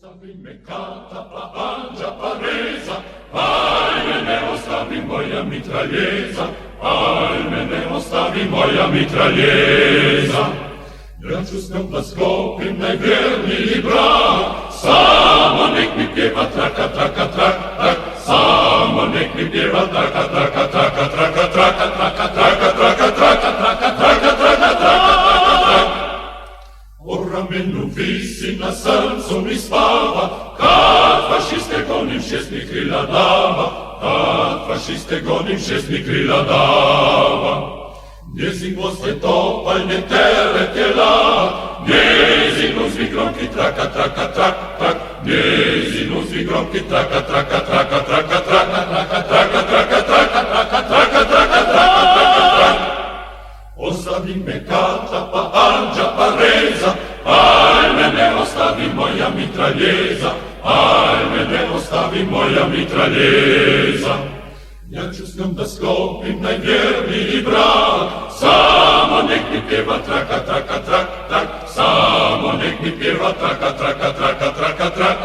Ostavi me kata, pa anđa, pa reza, ajme ne ostavi moja mitraljeza, ajme ne ostavi moja mitraljeza. Ja ću s njom da sklopim najvjerniji brak, samo nek mi pjeva traka, traka, trak, trak, samo nek mi pjeva traka, traka, traka, traka, traka, traka, traka, traka, traka, traka, traka, traka, traka, traka. O ramenu visi, na srcu mi spava, kad fašiste gonim šestni krila dava, kad fašiste gonim šestni krila dava. Njezin glas je topalj, ne teret je lak, njezin uzvi gromki traka, traka, trak, trak, njezin uzvi gromki traka, traka, traka, traka, traka, traka, traka, traka, traka, traka, traka, traka, traka, traka, traka. Ostavi me kata, pa anđa, pa reza, ajme ne ostavi moja mitraljeza, ajme ne ostavi moja mitraljeza. Ja ću s njom da sklopim najvjerniji brak, samo nek mi pjeva traka, traka, trak, trak, samo nek mi pjeva traka, traka, traka, traka, traka.